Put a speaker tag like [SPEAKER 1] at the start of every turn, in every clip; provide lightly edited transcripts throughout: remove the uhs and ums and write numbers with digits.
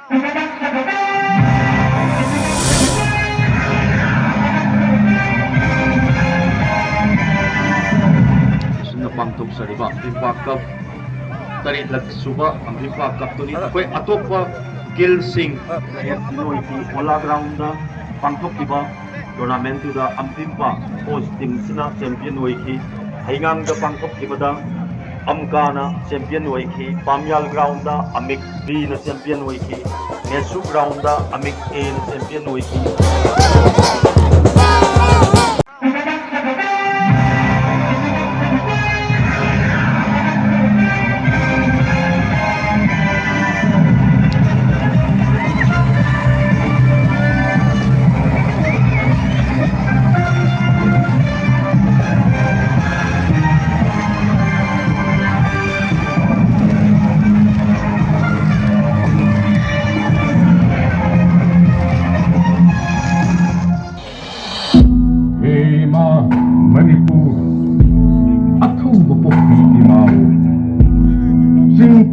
[SPEAKER 1] Pangtok sa riba FIFA Cup tari lagsuba ang FIFA Cup to ni ako'y atopa Gilsing kaya Pinoy ti wala ground na pangtok diba tournament to da ang FIFA host team sina champion way ki haingang da pangtok diba da amkana champion way ki pamyal ground da amik B na champion way ki nesu ground da amik A na champion way ki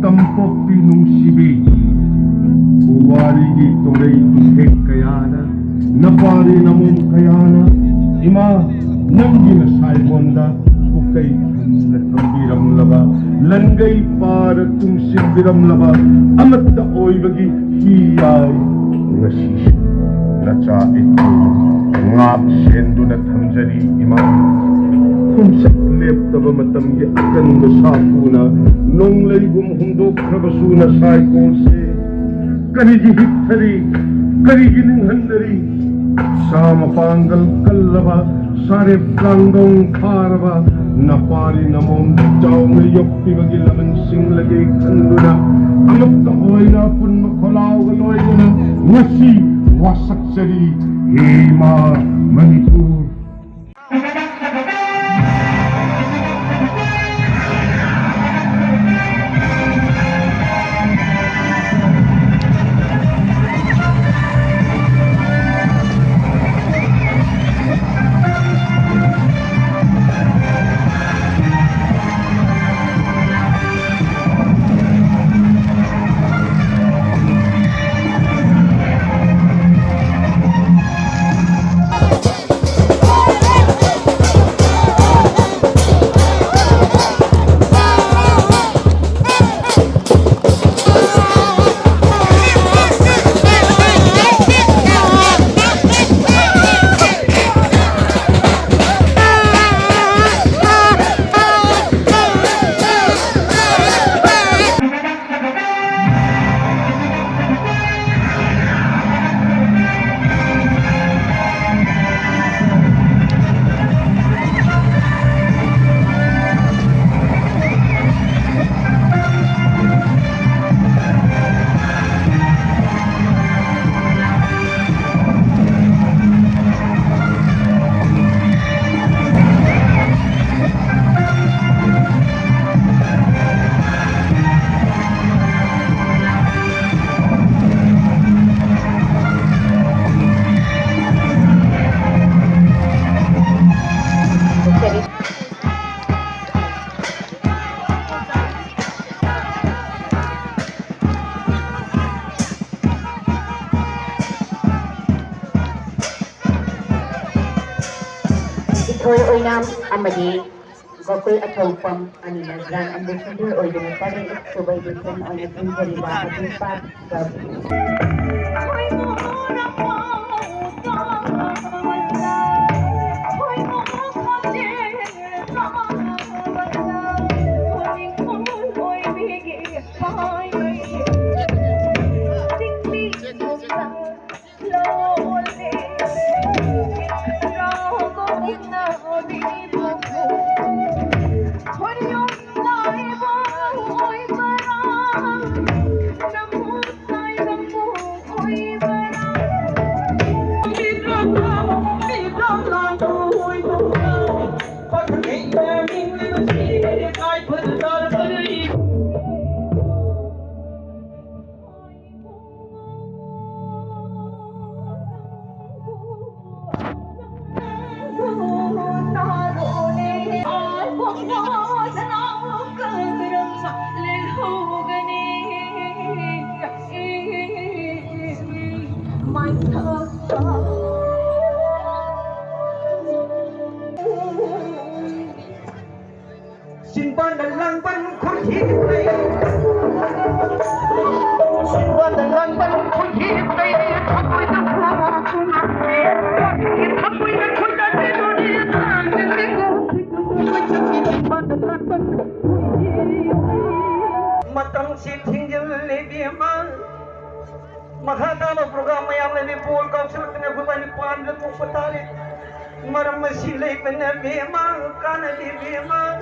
[SPEAKER 2] tampok pinungsibi uwari dito ray tuhek kayana napari namong kayana ima nang ginasay bonda ukay natambiram laba langgay para tung simbiram laba amat daoy bagi hiyay nga sisyo na tsaik ko ngap sendo na tamjari ima kung saklep taba matamgi akan masapuna nung laygum hundok krabasuna saykose kaniji hittari karigining handari sama panggal kallaba sarip kangdong paraba napari namom jaw ngayok pibagi laman sing lagay kanduna amap taoy na pun makalaw galoy na ngasi wasak sari hima Manipur.
[SPEAKER 3] Oynam amadi gokul athopam anina gran ambassador oy dengan paling subay disen oy pinjari ba pat gab
[SPEAKER 4] Simpan dan langban kunci play. Simpan dan langban kunci play. Takoi tak kuat kunci. Takoi tak kuat kunci. Simpan dan langban kunci. Matang si tinggal lebih mal. Makhatama program yang lebih pol kau sebutnya bukan pan lepas petali. Maram masih lebih memang kan lebih memang.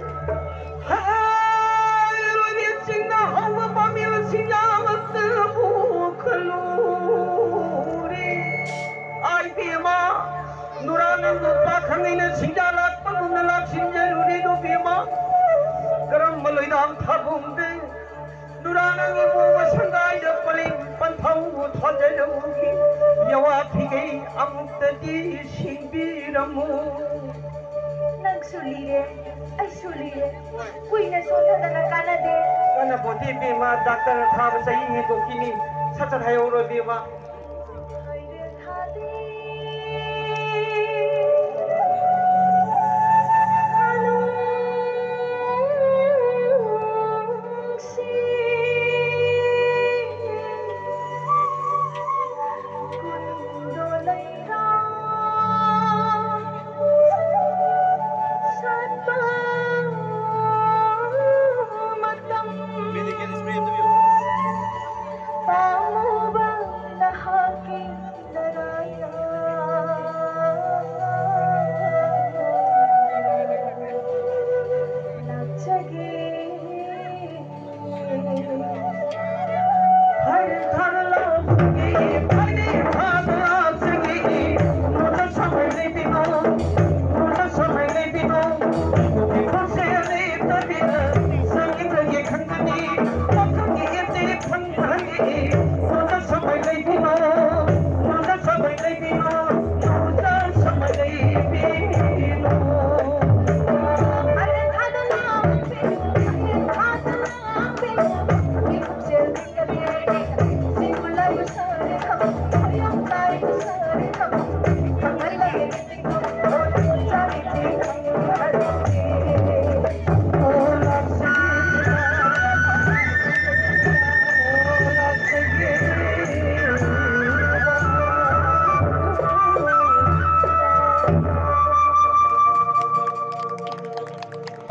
[SPEAKER 5] Nagsulire, ay sulire. Uy, nasunod na kanade.
[SPEAKER 4] Kana boti bima doctor thab sahi he to kini sacha thayo ro bima
[SPEAKER 5] Hayde thade. Halungsi. Kundolay ka.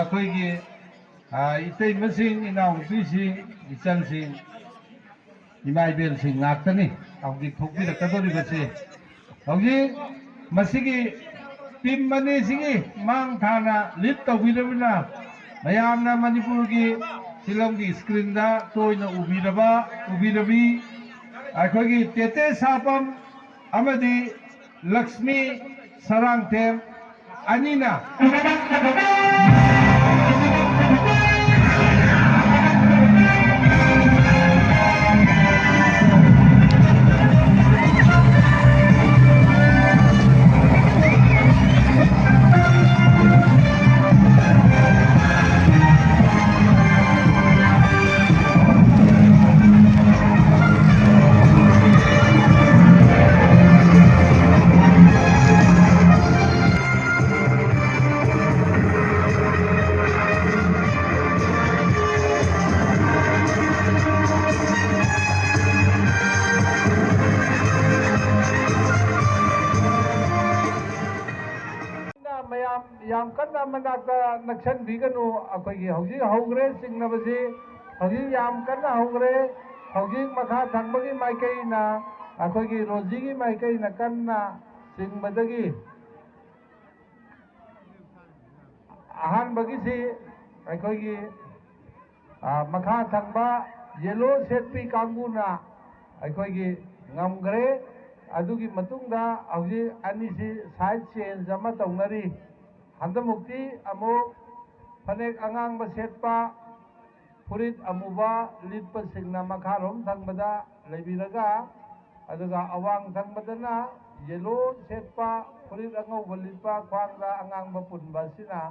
[SPEAKER 2] ꯑꯩꯈꯣꯏꯒꯤ ꯏꯇꯩꯃꯁꯤꯡ ꯏꯅꯥꯎꯅꯨꯄꯤꯁꯤꯡ ꯏꯆꯟꯁꯤꯡ ꯏꯃꯥ ꯏꯕꯦꯜꯁꯤꯡ ꯉꯥꯛꯇꯅꯤ ꯍꯧꯖꯤꯛ ꯊꯣꯛꯄꯤꯔꯛꯀꯗꯧꯔꯤꯕꯁꯤ ꯍꯧꯖꯤꯛ ꯃꯁꯤꯒꯤ team ꯑꯅꯤꯁꯤꯒꯤ ꯃꯥꯡ ꯊꯥꯅ lead ꯇꯧꯕꯤꯔꯕꯅꯤꯅ ꯃꯌꯥꯝꯅ ꯃꯅꯤꯄꯨꯔꯒꯤ ꯐꯤꯂꯝꯒꯤ ꯁ꯭ꯀ꯭ꯔꯤꯟꯗ ꯇꯣꯏꯅ ꯎꯕꯤꯔꯕꯤ ꯑꯩꯈꯣꯏꯒꯤ ꯇꯦꯇꯦ ꯁꯥꯄꯝ ꯑꯃꯗꯤ ꯂꯛꯁꯃꯤ ꯁꯔꯥꯡꯊꯦꯝ ꯑꯅꯤꯅ ꯌꯥꯝ ꯀꯟꯅ ꯃꯅꯥꯛꯇ ꯅꯛꯁꯟꯕꯤꯒꯅꯨ ꯑꯩꯈꯣꯏꯒꯤ ꯍꯧꯖꯤꯛ ꯍꯧꯈ꯭ꯔꯦ ꯆꯤꯡꯅꯕꯁꯤ ꯍꯧꯖꯤꯛ ꯌꯥꯝ ꯀꯟꯅ ꯍꯧꯈ꯭ꯔꯦ ꯍꯧꯖꯤꯛ ꯃꯈꯥ ꯊꯪꯕꯒꯤ ꯃꯥꯏꯀꯩꯅ ꯑꯩꯈꯣꯏꯒꯤ ꯔꯣꯖꯤꯒꯤ ꯃꯥꯏꯀꯩꯅ ꯀꯟꯅ ꯆꯤꯡꯕꯗꯒꯤ ꯑꯍꯥꯟꯕꯒꯤꯁꯤ ꯑꯩꯈꯣꯏꯒꯤ ꯃꯈꯥ ꯊꯪꯕ ꯌꯦꯂꯣ ꯁꯦꯠꯄꯤ ꯀꯥꯡꯕꯨꯅ ꯑꯩꯈꯣꯏꯒꯤ ꯉꯝꯈ꯭ꯔꯦ ꯑꯗꯨꯒꯤ ꯃꯇꯨꯡꯗ ꯍꯧꯖꯤꯛ ꯑꯅꯤꯁꯤ ꯁꯥꯏꯠ ꯆꯦꯟꯖ ꯑꯃ ꯇꯧꯅꯔꯤ ꯍꯟꯗꯛꯃꯨꯛꯇꯤ ꯑꯃꯨꯛ ꯐꯅꯦꯛ ꯑꯉꯥꯡꯕ ꯁꯦꯠꯄ ꯐꯨꯔꯤꯠ ꯑꯃꯨꯕ ꯂꯤꯠꯄꯁꯤꯡꯅ ꯃꯈꯥꯔꯣꯝ ꯊꯪꯕꯗ ꯂꯩꯕꯤꯔꯒ ꯑꯗꯨꯒ ꯑꯋꯥꯡ ꯊꯪꯕꯗꯅ ꯌꯦꯂꯣ ꯁꯦꯠꯄ ꯐꯨꯔꯤꯠ ꯑꯉꯧꯕ ꯂꯤꯠꯄ ꯈ꯭ꯋꯥꯡꯗ ꯑꯉꯥꯡꯕ ꯄꯨꯟꯕ ꯑꯁꯤꯅ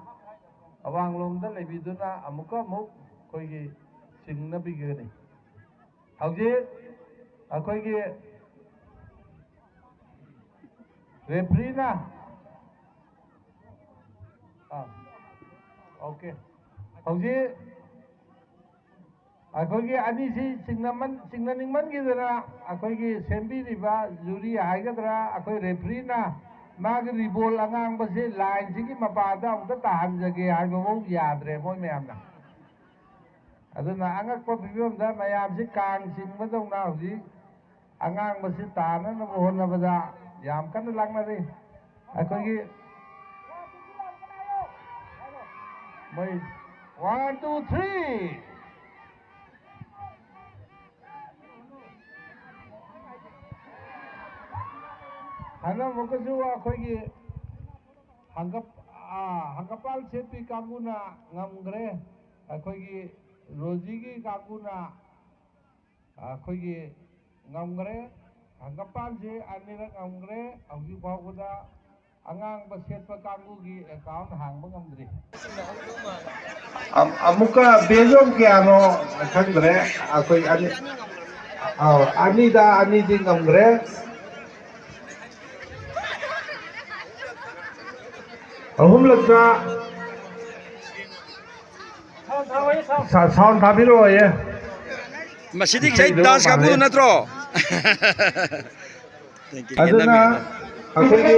[SPEAKER 2] ꯑꯋꯥꯡꯂꯣꯝꯗ ꯂꯩꯕꯤꯗꯨꯅ ꯑꯃꯨꯛ ꯑꯩꯈꯣꯏꯒꯤ ꯆꯤꯡꯅꯕꯤꯒꯅꯤ ꯍꯧꯖꯤꯛ ꯑꯩꯈꯣꯏꯒꯤ रेफरीना ओके हौजी अखोगी अनीसी सिंगनिंगमनगिदना अखोगी सेंबीरिबा जूरी हाइगदरा अखोई रेफरीना मागे रिबोल अंगांगबसे लाइन सिगी मपादा अमता ताहनजगे हाइबो याद्रे मोय मैमना अदुना अंगकपा फिबमदा मयामसे कांग सिंगबदौना हौजी अंगांगबसे तानना होनबदा याम कन्ना लांगनारे अखोगी मोय 1 2 3 हना मुकसु अखोगी हंगपाल सेपी कांगुना ngamgre अखोगी रोजीगी कांगुना अखोगी ngamgre हंगपाल से अनिरक ngamgre हौजी फावदा अंगांग बसेटपा कांगुगी अकाउंट हांगबा ngamdri अमुका बेजोम क्यानो खंगरे अखोई अनिदा अनिदी ngamgre अहुम लगना साउंड थाबिरो ये
[SPEAKER 6] मसीदी जय डांस काबू नत्रो
[SPEAKER 2] अदुना अखोगी